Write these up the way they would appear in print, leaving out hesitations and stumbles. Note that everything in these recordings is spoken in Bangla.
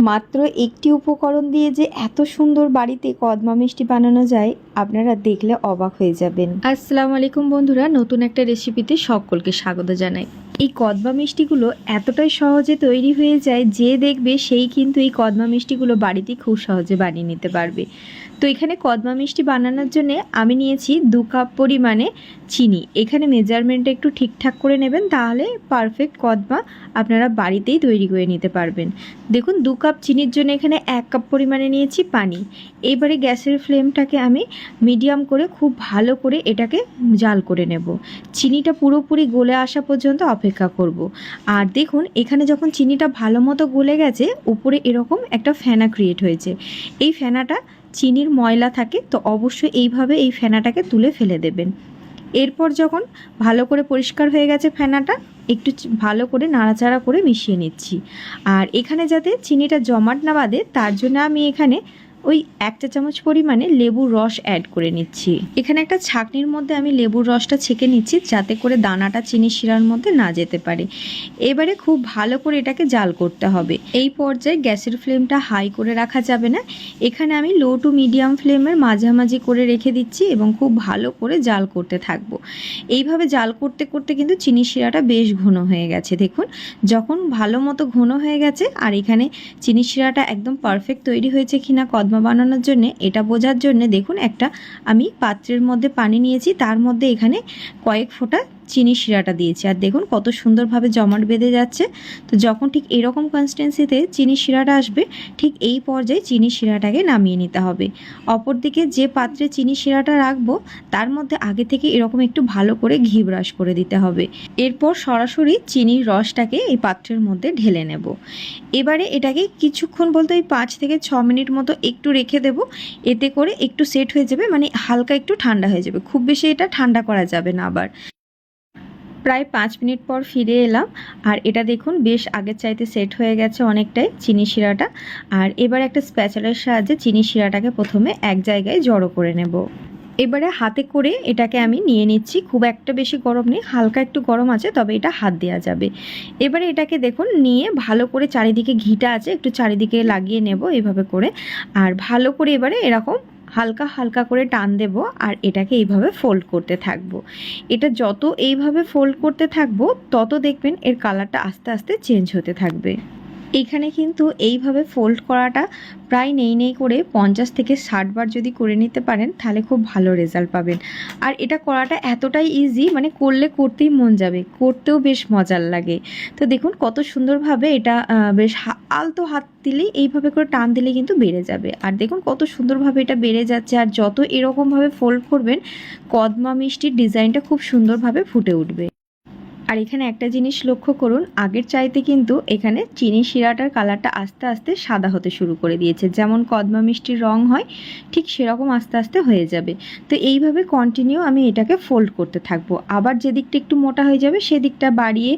মাত্র একটি উপকরণ দিয়ে যে এত সুন্দর বাড়িতে কদমা মিষ্টি বানানো যায় আপনারা দেখলে অবাক হয়ে যাবেন। আসসালামু আলাইকুম বন্ধুরা, নতুন একটা রেসিপিতে সকলকে স্বাগত জানাই। এই কদমা মিষ্টিগুলো এতটাই সহজে তৈরি হয়ে যায় যে দেখবে সেই কিন্তু এই কদমা মিষ্টিগুলো বাড়িতে খুব সহজে বানিয়ে নিতে পারবে। তো এখানে কদমা মিষ্টি বানানোর জন্য আমি নিয়েছি 2 কাপ পরিমাণে চিনি। এখানে মেজারমেন্টটা একটু ঠিকঠাক করে নেবেন, তাহলে পারফেক্ট কদমা আপনারা বাড়িতেই তৈরি করে নিতে পারবেন। দেখুন 2 কাপ চিনির জন্য এখানে 1 কাপ পরিমাণে নিয়েছি পানি। এবারে গ্যাসের ফ্লেমটাকে আমি মিডিয়াম করে খুব ভালো করে এটাকে জাল করে নেব। চিনিটা পুরোপুরি গলে আসা পর্যন্ত অপেক্ষা করব। আর দেখুন এখানে যখন চিনিটা ভালো মতো গলে গেছে, উপরে এরকম একটা ফেনা ক্রিয়েট হয়েছে। এই ফেনাটা চিনির ময়লা থাকে, তো অবশ্যই এইভাবে এই ফেনাটাকে তুলে ফেলে দেবেন। এরপর যখন ভালো করে পরিষ্কার হয়ে গেছে ফেনাটা, একটু ভালো করে নাড়াচাড়া করে মিশিয়ে নিচ্ছি। আর এখানে যাতে চিনিটা জমাট না বাঁধে তার জন্য আমি এখানে ওই 1 চা চামচ পরিমাণে লেবুর রস অ্যাড করে নিচ্ছি। এখানে একটা ছাঁকনির মধ্যে আমি লেবুর রসটা ছেঁকে নিচ্ছি, যাতে করে দানাটা চিনি শিরার মধ্যে না যেতে পারে। এবারে খুব ভালো করে এটাকে জাল করতে হবে। এই পর্যায়ে গ্যাসের ফ্লেমটা হাই করে রাখা যাবে না, এখানে আমি লো টু মিডিয়াম ফ্লেমের মাঝামাঝি করে রেখে দিচ্ছি এবং খুব ভালো করে জাল করতে থাকবো। এইভাবে জাল করতে করতে কিন্তু চিনি শিরাটা বেশ ঘন হয়ে গেছে। দেখুন যখন ভালো মতো ঘন হয়ে গেছে আর এখানে চিনি শিরাটা একদম পারফেক্ট তৈরি হয়েছে কিনা কদমা বানানোর জন্য এটা বোঝার জন্য দেখুন একটা আমি পাত্রের মধ্যে পানি নিয়েছি, তার মধ্যে এখানে কয়েক ফোঁটা চিনি শিরাটা দিয়েছি। আর দেখুন কত সুন্দরভাবে জমাট বেঁধে যাচ্ছে। তো যখন ঠিক এরকম কনসিস্টেন্সিতে চিনি শিরাটা আসবে, ঠিক এই পর্যায়ে চিনি শিরাটাকে নামিয়ে নিতে হবে। অপরদিকে যে পাত্রে চিনি শিরাটা রাখবো তার মধ্যে আগে থেকে এরকম একটু ভালো করে ঘি ব্রাশ করে দিতে হবে। এরপর সরাসরি চিনির রসটাকে এই পাত্রের মধ্যে ঢেলে নেব। এবারে এটাকে কিছুক্ষণ বলতে ওই 5 থেকে 6 মিনিট মতো একটু রেখে দেব। এতে করে একটু সেট হয়ে যাবে, মানে হালকা একটু ঠান্ডা হয়ে যাবে, খুব বেশি এটা ঠান্ডা করা যাবে না। আবার প্রায় 5 মিনিট পর ফিরে এলাম, আর এটা দেখুন বেশ আগের চাইতে সেট হয়ে গেছে অনেকটাই চিনি শিরাটা। আর এবার একটা স্প্যাচুলার সাহায্যে চিনি শিরাটাকে প্রথমে এক জায়গায় জড়ো করে নেব। এবারে হাতে করে এটাকে আমি নিয়ে নিচ্ছি। খুব একটা বেশি গরম নেই, হালকা একটু গরম আছে, তবে এটা হাত দেওয়া যাবে। এবারে এটাকে দেখুন নিয়ে ভালো করে চারিদিকে ঘিটা আছে একটু চারিদিকে লাগিয়ে নেব এইভাবে করে। আর ভালো করে এবারে এরকম হালকা হালকা করে টান দেব আর এটাকে এইভাবে ফোল্ড করতে থাকবো। এটা যত এইভাবে ফোল্ড করতে থাকবো তত দেখবেন এর কালারটা আস্তে আস্তে চেঞ্জ হতে থাকবে। এইখানে কিন্তু এইভাবে ফোল্ড করাটা প্রায় নেই করে 50 থেকে 60 বার যদি করে নিতে পারেন তাহলে খুব ভালো রেজাল্ট পাবেন। আর এটা করাটা এতটাই ইজি, মানে করলে করতেই মন যাবে, করতেও বেশ মজার লাগে। তো দেখুন কত সুন্দরভাবে এটা বেশ আলতো হাত দিলেই এইভাবে করে টান দিলে কিন্তু বেড়ে যাবে। আর দেখুন কত সুন্দরভাবে এটা বেড়ে যাচ্ছে। আর যত এরকমভাবে ফোল্ড করবেন কদমা মিষ্টির ডিজাইনটা খুব সুন্দরভাবে ফুটে উঠবে। আর এখানে একটা জিনিস লক্ষ্য করুন, আগের চাইতে কিন্তু এখানে চিনি শিরাটার কালারটা আস্তে আস্তে সাদা হতে শুরু করে দিয়েছে। যেমন কদমা মিষ্টির রং হয় ঠিক সেরকম আস্তে আস্তে হয়ে যাবে। তো এইভাবে কন্টিনিউ আমি এটাকে ফোল্ড করতে থাকবো। আবার যে দিকটা একটু মোটা হয়ে যাবে সেদিকটা বাড়িয়ে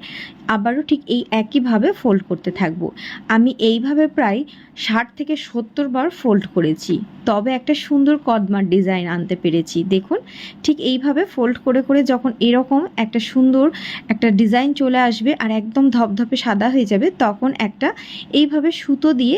আবারও ঠিক এই একইভাবে ফোল্ড করতে থাকবো। আমি এইভাবে প্রায় 60 থেকে 70 বার ফোল্ড করেছি, তবে একটা সুন্দর কদমার ডিজাইন আনতে পেরেছি। দেখুন ঠিক এইভাবে ফোল্ড করে করে যখন এরকম একটা সুন্দর একটা ডিজাইন চলে আসবে আর একদম ধপধপে সাদা হয়ে যাবে, তখন একটা এইভাবে সুতো দিয়ে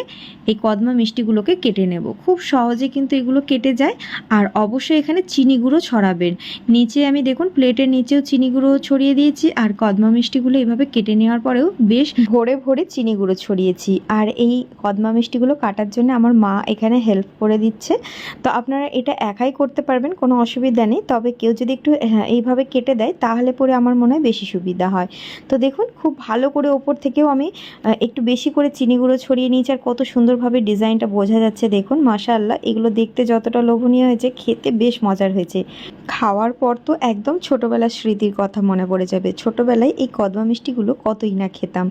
এই কদমা মিষ্টিগুলোকে কেটে নেব। খুব সহজে কিন্তু এগুলো কেটে যায়। আর অবশ্যই এখানে চিনি গুঁড়ো ছড়াবেন। নিচে আমি দেখুন প্লেটের নিচেও চিনি গুঁড়ো ছড়িয়ে দিয়েছি, আর কদমা মিষ্টিগুলো এইভাবে কেটে নেওয়ার পরেও বেশ ভরে ভরে চিনি গুঁড়ো ছড়িয়েছি। আর এই কদমা মিষ্টিগুলো কাটার জন্য আমার মা এখানে হেল্প করে দিচ্ছে। তো আপনারা এটা একাই করতে পারবেন, কোনো অসুবিধা নেই, তবে কেউ যদি একটু এইভাবে কেটে দেয় তাহলে পরে আমার মনে হয় বেশি সুবিধা হয়। তো দেখুন খুব ভালো করে ওপর থেকেও আমি একটু বেশি করে চিনি গুঁড়ো ছড়িয়ে নিয়েছি। আর কত সুন্দরভাবে ডিজাইনটা বোঝা যাচ্ছে দেখুন, মাশাআল্লাহ। এগুলো দেখতে যতটা লোভনীয় হয়েছে খেতে বেশ মজার হয়েছে। খাওয়ার পর তো একদম ছোটোবেলার স্মৃতির কথা মনে পড়ে যাবে। ছোটোবেলায় এই কদমা মিষ্টিগুলো কতই না খেতাম,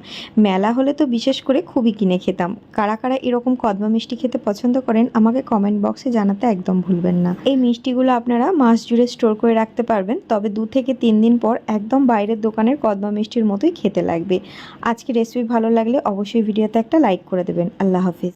মেলা হলে তো বিশেষ করে খুবই কিনে খেতাম। কারা কারা এরকম কদমা মিষ্টি খেতে পছন্দ করেন আমাকে কমেন্ট বক্সে জানাতে একদম ভুলবেন না। এই মিষ্টিগুলো আপনারা মাস জুড়ে স্টোর করে রাখতে পারবেন, তবে 2 থেকে 3 দিন পর একদম বাইরের দোকানের কদমা মিষ্টির মতোই খেতে লাগবে। আজকে রেসিপি ভালো লাগলে অবশ্যই ভিডিওতে একটা লাইক করে দেবেন। আল্লাহ হাফিজ।